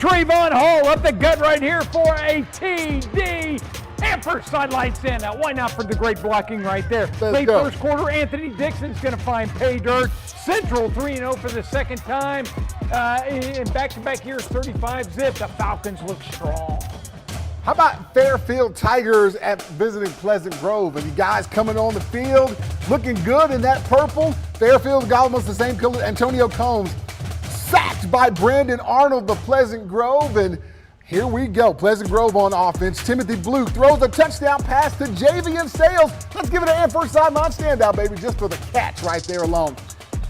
Trayvon Hall up the gut right here for a TD. And first sideline standout. Why not for the great blocking right there? Late first quarter, Anthony Dixon's going to find pay dirt. Central 3-0 for the second time. In back-to-back years, 35 zip. The Falcons look strong. How about Fairfield Tigers at visiting Pleasant Grove? And you guys coming on the field, looking good in that purple. Fairfield got almost the same color. Antonio Combs sacked by Brandon Arnold of Pleasant Grove. And here we go. Pleasant Grove on offense. Timothy Blue throws a touchdown pass to Javian Sales. Let's give it an first sideline standout, baby, just for the catch right there alone.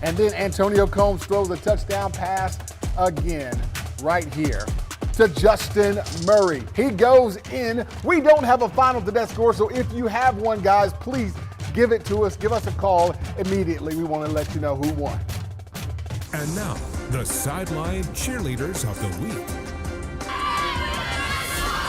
And then Antonio Combs throws a touchdown pass again right here to Justin Murray. He goes in. We don't have a final to that score, so if you have one, guys, please give it to us. Give us a call immediately. We want to let you know who won. And now, the Sideline Cheerleaders of the Week.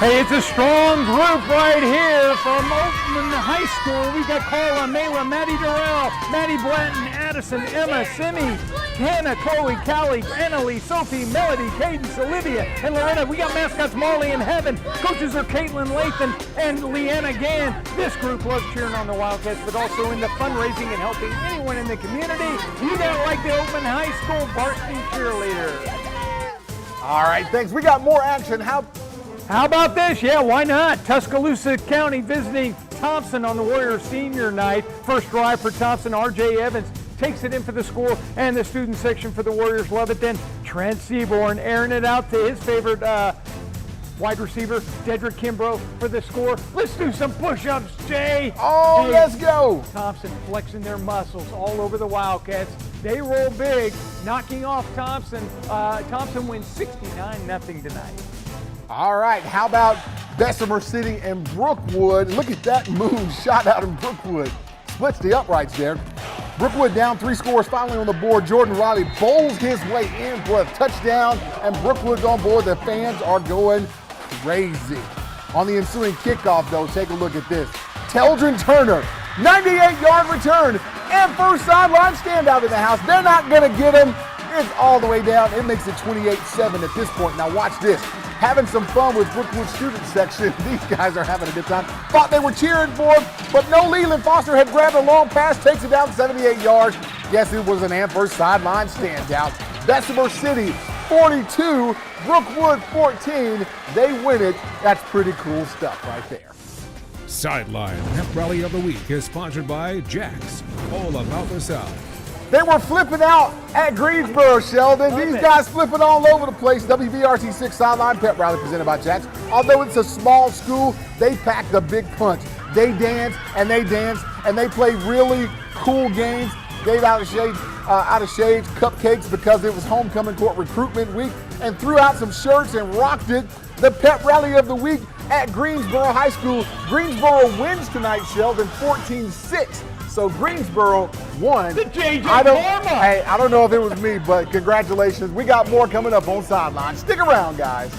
Hey, it's a strong group right here from Oakman High School. We got Carla, Mayla, Maddie Durrell, Maddie Blanton, Addison, Emma, Simi, Hannah, Chloe, Callie, Annalie, Sophie, Melody, Cadence, Olivia, and Lorena. We got mascots Molly and Heaven. Coaches are Caitlin Lathan and Leanna Gann. This group loves cheering on the Wildcats, but also in the fundraising and helping anyone in the community. You gotta like the Oakman High School varsity cheerleader. All right, thanks. We got more action. How about this? Yeah, why not? Tuscaloosa County visiting Thompson on the Warriors senior night. First drive for Thompson. R.J. Evans takes it in for the score, and the student section for the Warriors love it. Then Trent Seaborn airing it out to his favorite wide receiver, Dedrick Kimbrough, for the score. Let's do some push-ups, Jay. Oh, let's go. Thompson flexing their muscles all over the Wildcats. They roll big, knocking off Thompson. Thompson wins 69-0 tonight. All right, how about Bessemer City and Brookwood? Look at that moon shot out in Brookwood. Splits the uprights there. Brookwood down 3 scores finally on the board. Jordan Riley bowls his way in for a touchdown, and Brookwood's on board. The fans are going crazy. On the ensuing kickoff, though, take a look at this. Teldrin Turner, 98-yard return, and first sideline standout in the house. They're not going to get him. It's all the way down. It makes it 28-7 at this point. Now watch this. Having some fun with Brookwood student section. These guys are having a good time. Thought they were cheering for him, but no, Leland Foster had grabbed a long pass, takes it down 78 yards. Guess it was an first sideline standout. Bessemer City 42, Brookwood 14. They win it. That's pretty cool stuff right there. Sideline Pep Rally of the Week is sponsored by Jack's, all about the South. They were flipping out at Greensboro, Sheldon. These guys flipping all over the place. WBRC 6 Sideline Pep Rally presented by Jack's. Although it's a small school, they packed a big punch. They dance and they play really cool games. Gave out of shades cupcakes because it was homecoming court recruitment week, and threw out some shirts and rocked it. The Pep Rally of the Week at Greensboro High School. Greensboro wins tonight, Sheldon, 14-6. So Greensboro won. The Jeh Jeh Hey, I don't know if it was me, but congratulations. We got more coming up on Sideline. Stick around, guys.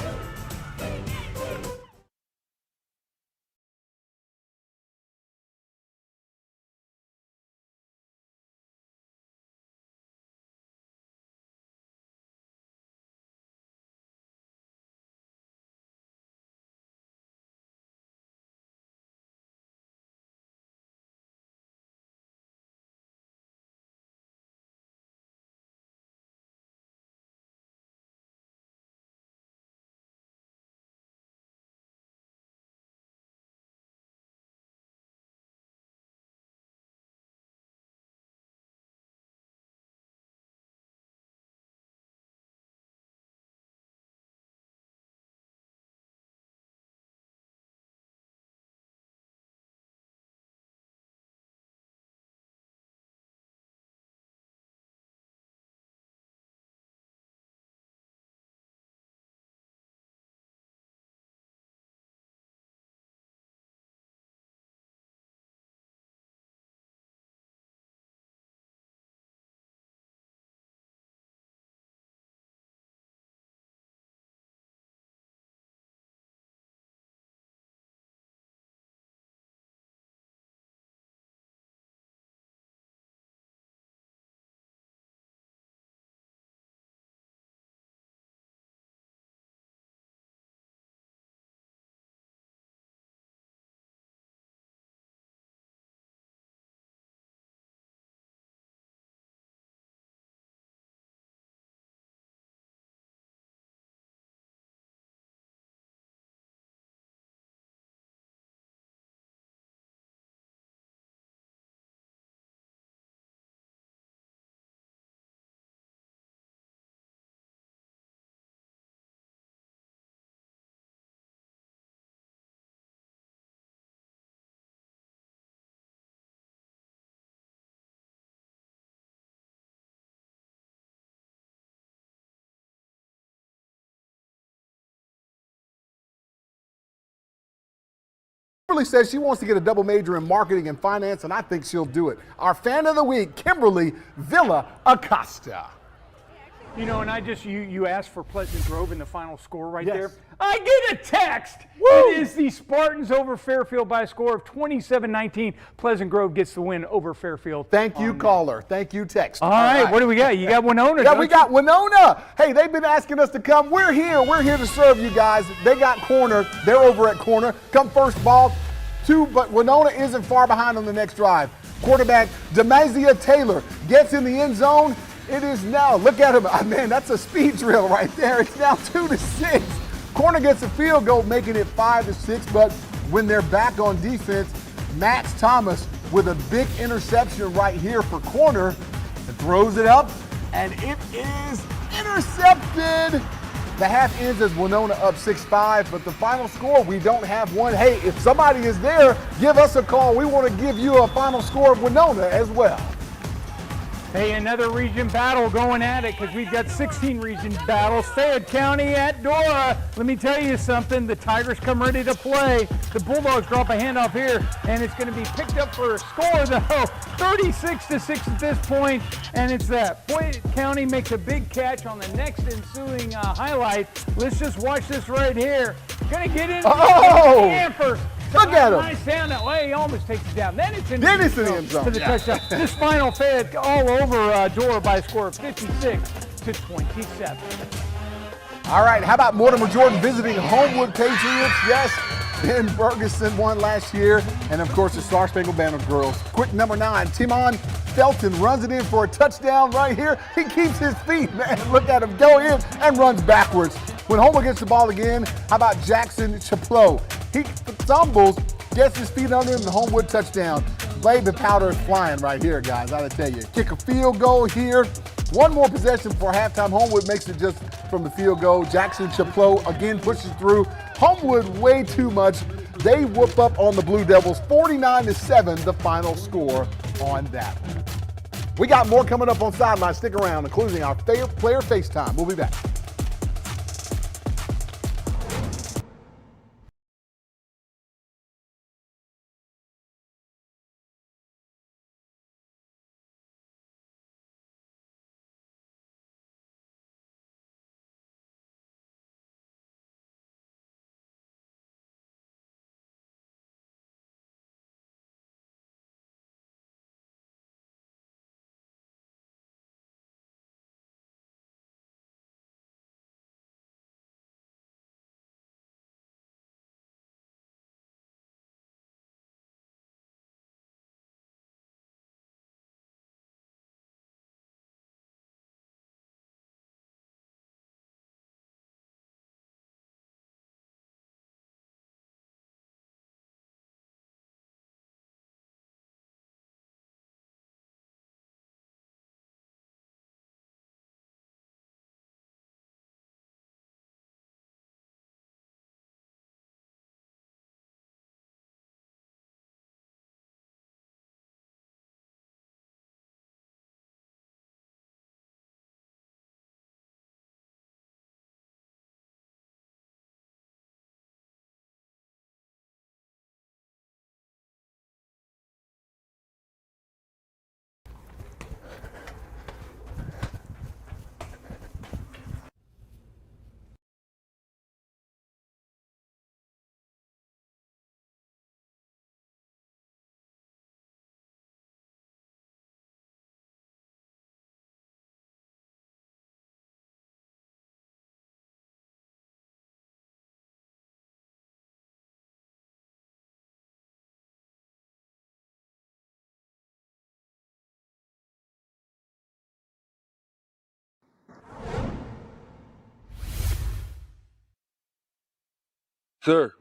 Kimberly says she wants to get a double major in marketing and finance, and I think she'll do it. Our fan of the week, Kimberly Villa Acosta. You know, and you asked for Pleasant Grove in the final score right Yes. there. I get a text. Woo! It is the Spartans over Fairfield by a score of 27-19. Pleasant Grove gets the win over Fairfield. Thank you, caller. Thank you, text. All right, what do we got? You got Winona, Yeah, don't we you? got Winona. Hey, they've been asking us to come. We're here. We're here to serve you guys. They got corner. They're over at corner. Come first ball. But Winona isn't far behind on the next drive. Quarterback Demazia Taylor gets in the end zone. It is now, look at him. Oh, man, that's a speed drill right there. It's now 2-6. Corner gets a field goal, making it 5-6. But when they're back on defense, Max Thomas with a big interception right here for corner, and throws it up, and it is intercepted. The half ends as Winona up 6-5, but the final score, we don't have one. Hey, if somebody is there, give us a call. We want to give you a final score of Winona as well. Hey, another region battle going at it because we've got 16 region battles. Fayette County at Dora. Let me tell you something. The Tigers come ready to play. The Bulldogs drop a handoff here, and it's going to be picked up for a score, though. 36-6 at this point, and it's that. Fayette County makes a big catch on the next ensuing highlight. Let's just watch this right here. Going to get in. Oh! Campers. Look at him. Nice down that way. He almost takes it down. Then it's in the Then end it's in the end zone. for the touchdown. This final Fayette all over Dora by a score of 56-27. All right, how about Mortimer Jordan visiting Homewood Patriots? Yes, Ben Ferguson won last year. And, of course, the Star Spangled Banner girls. Quick number 9, Timon Felton runs it in for a touchdown right here. He keeps his feet, man. Look at him go in and runs backwards. When Homewood gets the ball again, how about Jackson Chaplot? He stumbles, gets his feet under him, the Homewood touchdown. Baby powder is flying right here, guys, I gotta tell you. Kick a field goal here. One more possession for halftime. Homewood makes it just from the field goal. Jackson Chaplot again pushes through. Homewood way too much. They whoop up on the Blue Devils, 49-7, the final score on that one. We got more coming up on Sideline. Stick around, including our player FaceTime. We'll be back. Sir.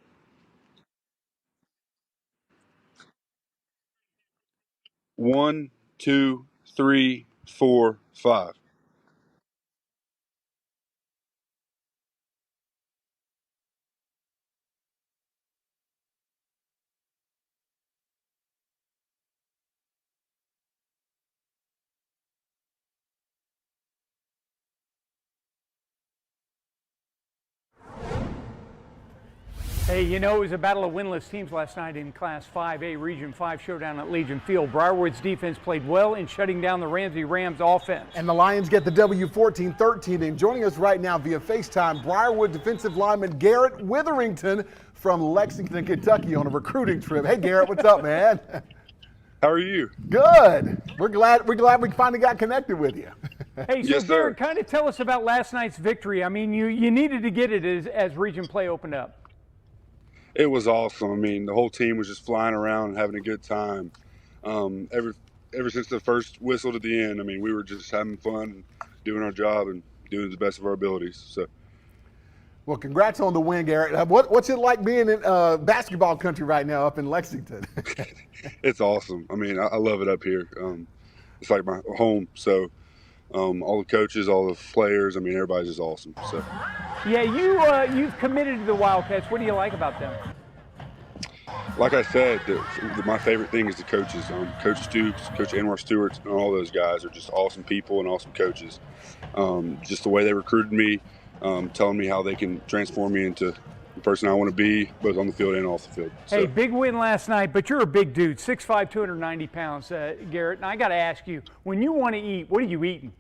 One, two, three, four, five. Hey, you know, it was a battle of winless teams last night in Class 5A Region 5 showdown at Legion Field. Briarwood's defense played well in shutting down the Ramsey Rams offense. And the Lions get the W 14-13. And joining us right now via FaceTime, Briarwood defensive lineman Garrett Witherington from Lexington, Kentucky on a recruiting trip. Hey, Garrett, what's up, man? How are you? Good. We're glad we finally got connected with you. Hey, so Yes, sir. Garrett, kind of tell us about last night's victory. I mean, you needed to get it as region play opened up. It was awesome. I mean, the whole team was just flying around and having a good time. Ever since the first whistle to the end, I mean, we were just having fun, doing our job, and doing the best of our abilities. So, Well, congrats on the win, Garrett. What's it like being in basketball country right now up in Lexington? it's awesome. I mean, I love it up here. It's like my home. So, all the coaches, all the players, I mean, everybody's just awesome. So. Yeah, you've committed to the Wildcats. What do you like about them? Like I said, my favorite thing is the coaches. Coach Stoops, Coach Anwar Stewart, and all those guys are just awesome people and awesome coaches. Just the way they recruited me, telling me how they can transform me into the person I want to be, both on the field and off the field. Hey, big win last night, but you're a big dude, 6'5", 290 pounds, Garrett. And I got to ask you, when you want to eat, what are you eating?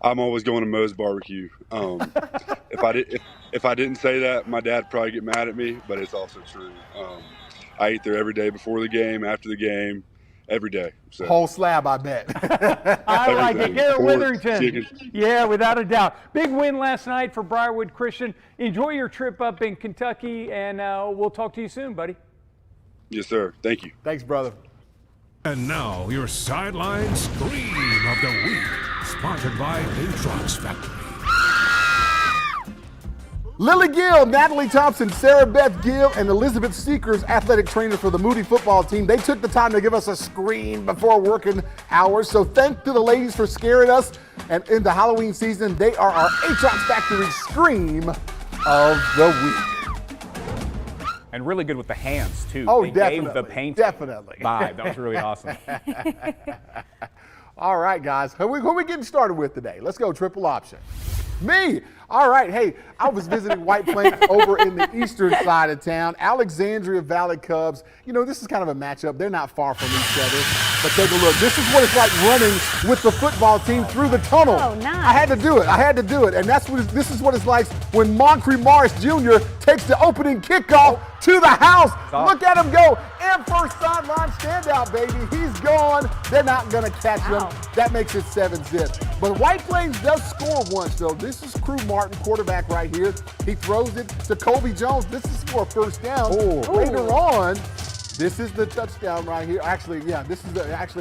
I'm always going to Moe's Barbecue. If I didn't say that, my dad would probably get mad at me, but it's also true. I eat there every day before the game, after the game, every day. So. Whole slab, I bet. I like it. Garrett Pork, Witherington. chicken. Yeah, without a doubt. Big win last night for Briarwood Christian. Enjoy your trip up in Kentucky, and we'll talk to you soon, buddy. Yes, sir. Thank you. Thanks, brother. And now, your sideline scream of the week, sponsored by Aatrox Factory. Lily Gill, Natalie Thompson, Sarah Beth Gill, and Elizabeth Seekers, athletic trainer for the Moody football team. They took the time to give us a screen before working hours. So thank to the ladies for scaring us. And in the Halloween season, they are our Aatrox Factory scream of the week. And really good with the hands, too. Oh, they definitely. gave the paint Definitely. vibe. That was really awesome. All right, guys. Who we getting started with today? Let's go triple option. Me. All right. Hey, I was visiting White Plains over in the eastern side of town. Alexandria Valley Cubs. You know, this is kind of a matchup. They're not far from each other. But take a look. This is what it's like running with the football team through the tunnel. Oh, nice. I had to do it. And this is what it's like when Moncrief Morris Jr. takes the opening kickoff to the house. Look at him go. And first sideline standout, baby. He's gone. They're not going to catch him. That makes it 7-zip. But White Plains does score once, though. This is Crew Martin, quarterback right here. He throws it to Colby Jones. This is for a first down. Later on, this is the touchdown right here. Actually, yeah, this is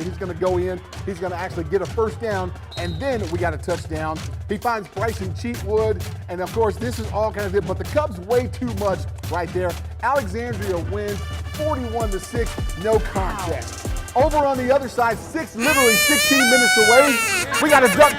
he's going to go in. He's going to actually get a first down, and then we got a touchdown. He finds Bryson Cheatwood, and of course, this is all kind of it, but the Cubs way too much right there. Alexandria wins 41-6, no contest. Over on the other side, literally 16 minutes away, we got a duck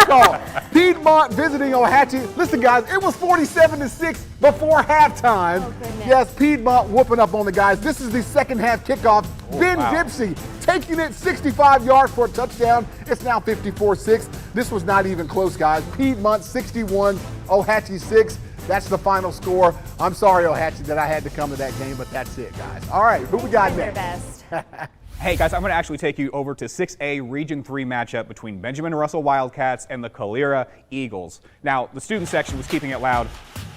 call. Piedmont visiting Ohatchee. Listen, guys, it was 47-6 before halftime. Oh, yes, Piedmont whooping up on the guys. This is the second half kickoff. Ben Dipsey taking it 65 yards for a touchdown. It's now 54-6. This was not even close, guys. Piedmont 61, Ohatchee 6. That's the final score. I'm sorry, Ohatchee, that I had to come to that game, but that's it, guys. All right, who we got next? Hey, guys, I'm going to actually take you over to 6A Region 3 matchup between Benjamin Russell Wildcats and the Calera Eagles. Now, the student section was keeping it loud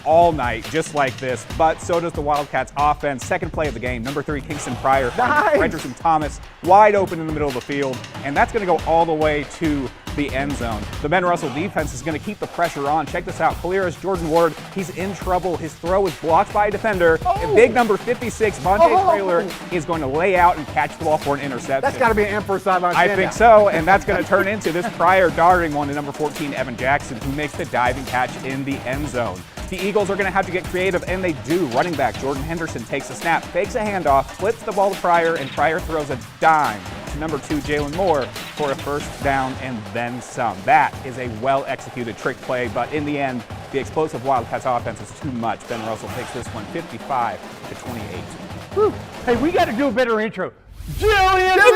all night, just like this, but so does the Wildcats offense. Second play of the game, number 3, Kingston Pryor, Frederickson Thomas, wide open in the middle of the field, and that's going to go all the way to the end zone. The Ben Russell defense is going to keep the pressure on. Check this out. Calera's Jordan Ward, he's in trouble. His throw is blocked by a defender. And big number 56, Vontae Trailer, is going to lay out and catch the ball for an interception. That's got to be an Emperor sideline standout. I think so, and that's going to turn into this Pryor darting one to number 14, Evan Jackson, who makes the diving catch in the end zone. The Eagles are going to have to get creative, and they do. Running back Jordan Henderson takes a snap, fakes a handoff, flips the ball to Pryor, and Pryor throws a dime to number 2, Jalen Moore, for a first down and then some. That is a well-executed trick play, but in the end, the explosive Wildcats offense is too much. Ben Russell takes this one 55-28. Whew. Hey, we got to do a better intro. Jillian! I'm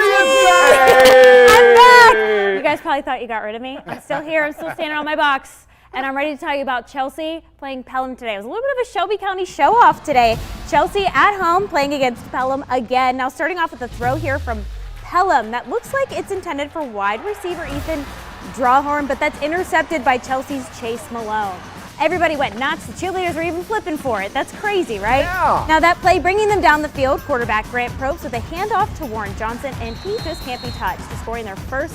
back! You guys probably thought you got rid of me. I'm still here. I'm still standing on my box. And I'm ready to tell you about Chelsea playing Pelham today. It was a little bit of a Shelby County show-off today. Chelsea at home playing against Pelham again. Now starting off with a throw here from Pelham that looks like it's intended for wide receiver Ethan Drawhorn, but that's intercepted by Chelsea's Chase Malone. Everybody went nuts. The cheerleaders were even flipping for it. That's crazy, right? Yeah. Now that play bringing them down the field, quarterback Grant Probst with a handoff to Warren Johnson, and he just can't be touched, scoring their first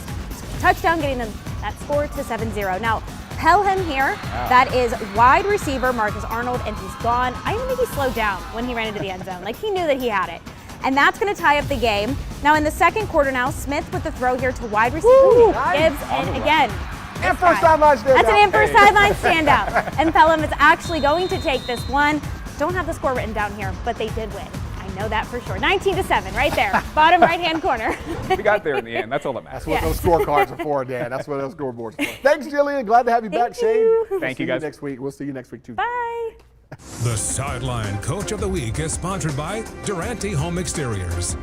touchdown, getting them that score to 7-0. Now, Pelham here, that is wide receiver Marcus Arnold, and he's gone. I even think he slowed down when he ran into the end zone. Like, he knew that he had it. And that's going to tie up the game. Now, in the second quarter now, Smith with the throw here to wide receiver Gibbs, and again, And first sideline standout. that's an in-first sideline standout. And Pelham is actually going to take this one. Don't have the score written down here, but they did win. I know that for sure. 19-7 right there, bottom right-hand corner. We got there in the end. That's all that matters. That's what those scorecards are for, Dan. That's what those scoreboards are for. Thanks, Jillian. Glad to have you back, Shane. Thank you, guys. Next week. We'll see you next week, too. Bye. The Sideline Coach of the Week is sponsored by Durante Home Exteriors.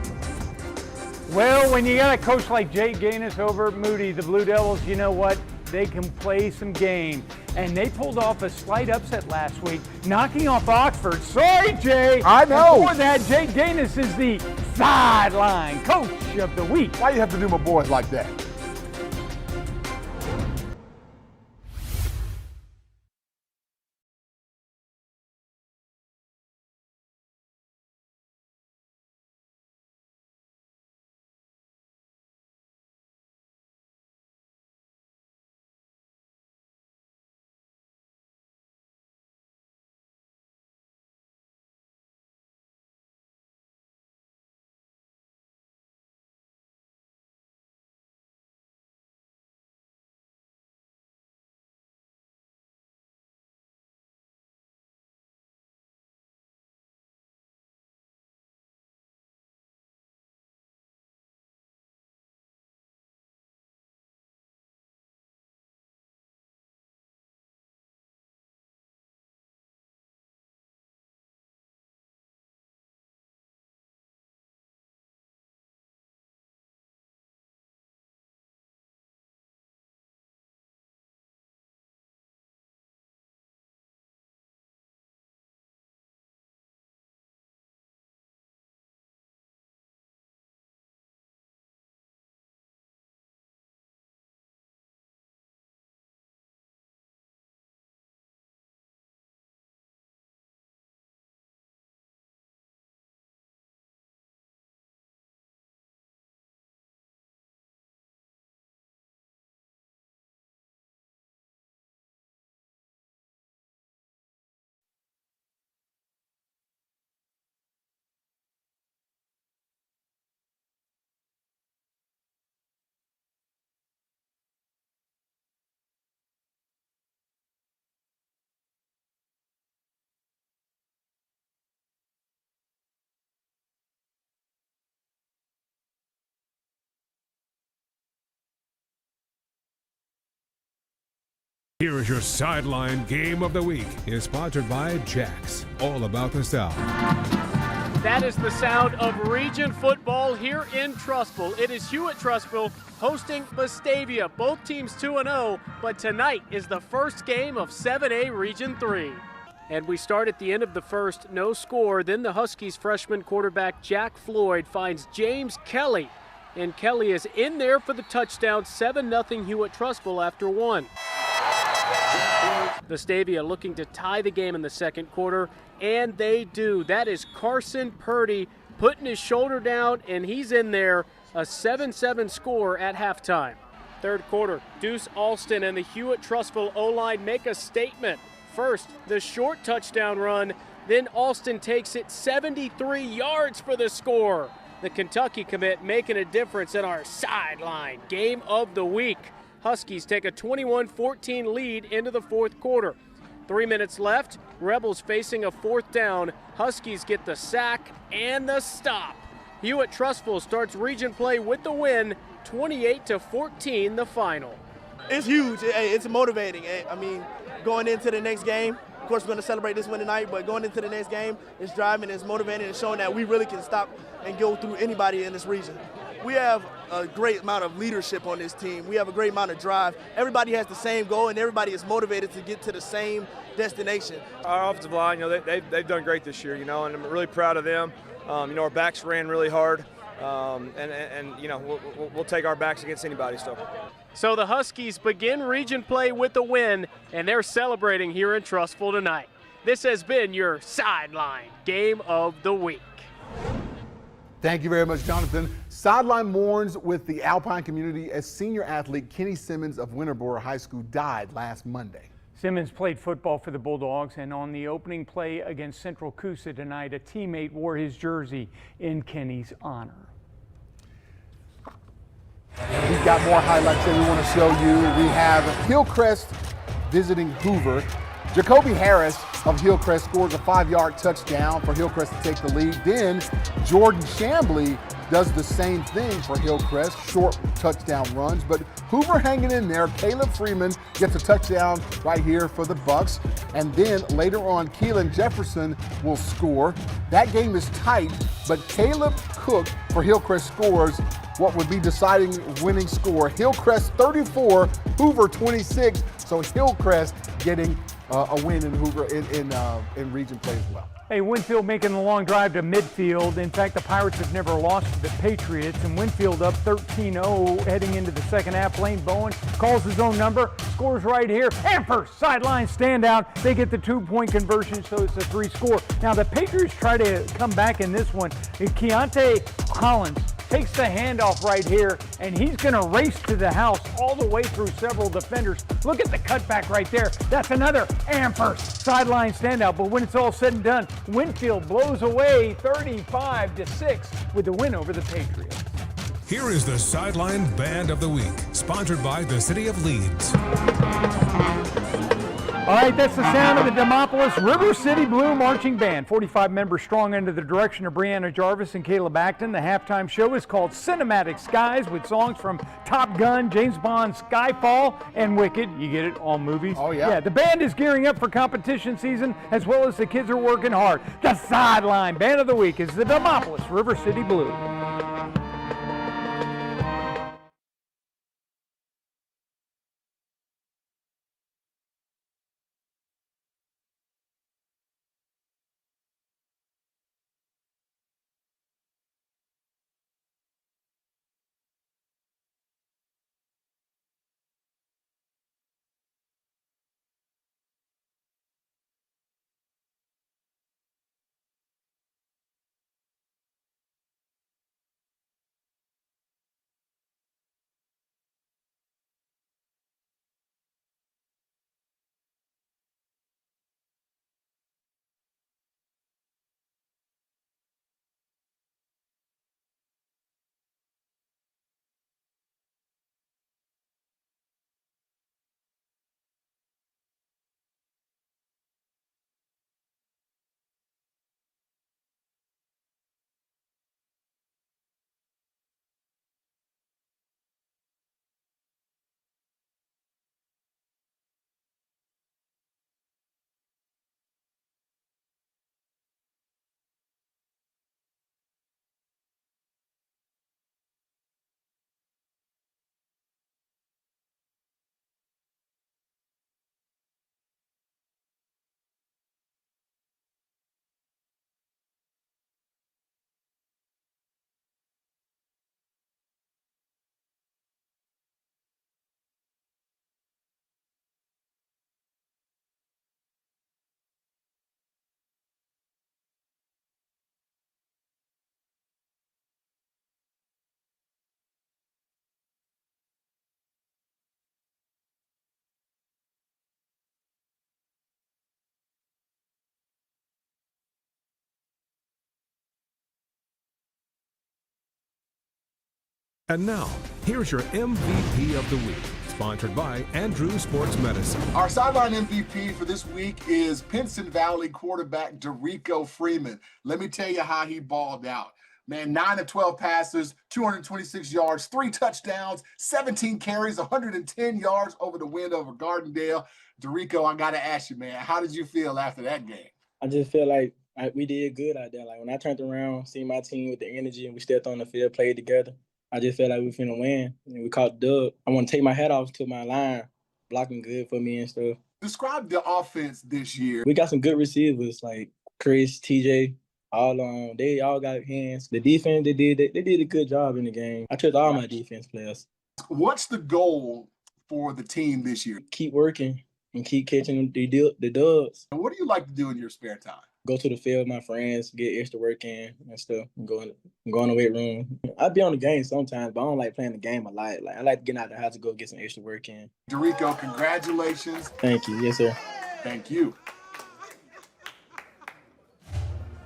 Well, when you got a coach like Jake Gaines over at Moody, the Blue Devils, you know what? They can play some game. And they pulled off a slight upset last week, knocking off Oxford. Sorry, Jay. I know. And for that, Jake Gaines is the Sideline Coach of the Week. Why you have to do my boys like that? Here is your Sideline Game of the Week. Is sponsored by Jack's, all about the South. That is the sound of region football here in Trussville. It is Hewitt-Trussville hosting Vestavia. Both teams 2-0, but tonight is the first game of 7A Region 3. And we start at the end of the first, no score. Then the Huskies freshman quarterback Jack Floyd finds James Kelly. And Kelly is in there for the touchdown, 7-0 Hewitt-Trussville after one. Vestavia looking to tie the game in the second quarter, and they do. That is Carson Purdy putting his shoulder down, and he's in there. A 7-7 score at halftime. Third quarter, Deuce Alston and the Hewitt-Trussville O-line make a statement. First, the short touchdown run, then Alston takes it 73 yards for the score. The Kentucky commit making a difference in our Sideline Game of the Week. Huskies take a 21-14 lead into the fourth quarter. 3 minutes left, Rebels facing a fourth down. Huskies get the sack and the stop. Hewitt-Trussville starts region play with the win, 28-14 the final. It's huge. It's motivating. I mean, going into the next game, of course we're going to celebrate this win tonight, but going into the next game, it's driving, it's motivating, and showing that we really can stop and go through anybody in this region. we have a great amount of leadership on this team. We have a great amount of drive. Everybody has the same goal, and everybody is motivated to get to the same destination. Our offensive line, they've done great this year, and I'm really proud of them. Our backs ran really hard, and we'll take our backs against anybody. So the Huskies begin region play with a win, and they're celebrating here in Trustful tonight. This has been your Sideline Game of the Week. Thank you very much, Jonathan. Sideline mourns with the Alpine community as senior athlete Kenny Simmons of Winterboro High School died last Monday. Simmons played football for the Bulldogs, and on the opening play against Central Coosa tonight, a teammate wore his jersey in Kenny's honor. We've got more highlights that we want to show you. We have Hillcrest visiting Hoover. Jacoby Harris of Hillcrest scores a 5-yard touchdown for Hillcrest to take the lead. Then Jordan Chambly does the same thing for Hillcrest, short touchdown runs. But Hoover hanging in there. Caleb Freeman gets a touchdown right here for the Bucks. And then later on, Keelan Jefferson will score. That game is tight, but Caleb Cook for Hillcrest scores what would be deciding winning score. Hillcrest 34, Hoover 26. So Hillcrest getting a win in Hoover in region play as well. Hey, Winfield making the long drive to midfield. In fact, the Pirates have never lost to the Patriots, and Winfield up 13-0 heading into the second half. Lane Bowen calls his own number, scores right here. And first sideline standout, they get the 2-point conversion, so it's a 3-score. Now the Patriots try to come back in this one. Keontae Collins takes the handoff right here, and he's going to race to the house all the way through several defenders. Look at the cutback right there. That's another Amherst sideline standout. But when it's all said and done, Winfield blows away 35-6 with the win over the Patriots. Here is the Sideline Band of the Week, sponsored by the City of Leeds. All right, that's the sound of the Demopolis River City Blue Marching Band. 45 members strong under the direction of Brianna Jarvis and Caleb Acton. The halftime show is called Cinematic Skies with songs from Top Gun, James Bond, Skyfall, and Wicked. You get it, all movies. Oh, yeah. Yeah, the band is gearing up for competition season, as well as the kids are working hard. The Sideline Band of the Week is the Demopolis River City Blue. And now, here's your MVP of the week, sponsored by Andrew Sports Medicine. Our sideline MVP for this week is Pinson Valley quarterback Derico Freeman. Let me tell you how he balled out. Man, 9 of 12 passes, 226 yards, 3 touchdowns, 17 carries, 110 yards over the win over Gardendale. Derico, I got to ask you, man, how did you feel after that game? I just feel like we did good out there. Like when I turned around, seeing my team with the energy and we stepped on the field, played together, I just felt like we were finna win, and we caught the dub. I want to take my hat off to my line, blocking good for me and stuff. Describe the offense this year. We got some good receivers like Chris, TJ, they all got hands. The defense, they did a good job in the game. I trust all my defense players. What's the goal for the team this year? Keep working and keep catching the dubs. And what do you like to do in your spare time? Go to the field with my friends, get extra work in and stuff, and go in the weight room. I be on the game sometimes, but I don't like playing the game a lot. Like I like getting out the house to go get some extra work in. Dorico, congratulations. Thank you. Yes, sir. Thank you.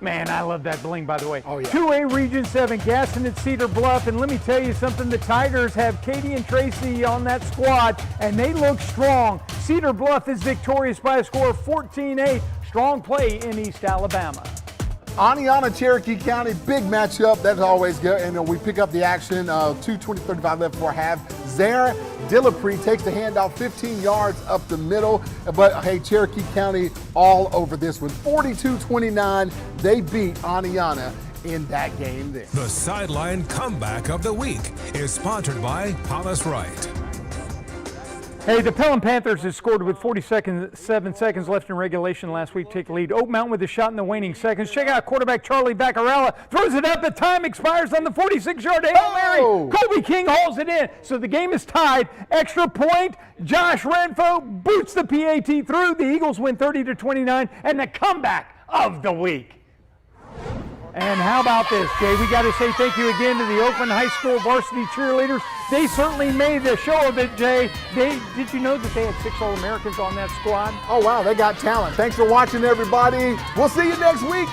Man, I love that bling, by the way. Oh, yeah. 2A Region 7, Gaston at Cedar Bluff. And let me tell you something, the Tigers have Katie and Tracy on that squad, and they look strong. Cedar Bluff is victorious by a score of 14-8. Strong play in East Alabama. Aniana, Cherokee County, big matchup. That's always good. And we pick up the action. 2:20-35 left for half. Zara Dillapre takes the handoff 15 yards up the middle. But, hey, Cherokee County all over this one. 42-29, they beat Aniana in that game there. The Sideline Comeback of the Week is sponsored by Hollis Wright. Hey, the Pelham Panthers has scored with 7 seconds left in regulation last week. Take the lead. Oak Mountain with a shot in the waning seconds. Check out quarterback Charlie Baccarella. Throws it up. The time expires on the 46-yard Hail Mary. Kobe King hauls it in. So the game is tied. Extra point. Josh Renfro boots the PAT through. The Eagles win 30-29. And the comeback of the week. And how about this, Jay? We got to say thank you again to the Oakland High School varsity cheerleaders. They certainly made the show of it, Jay. Did you know that they had 6 All-Americans on that squad? Oh, wow, they got talent. Thanks for watching, everybody. We'll see you next week.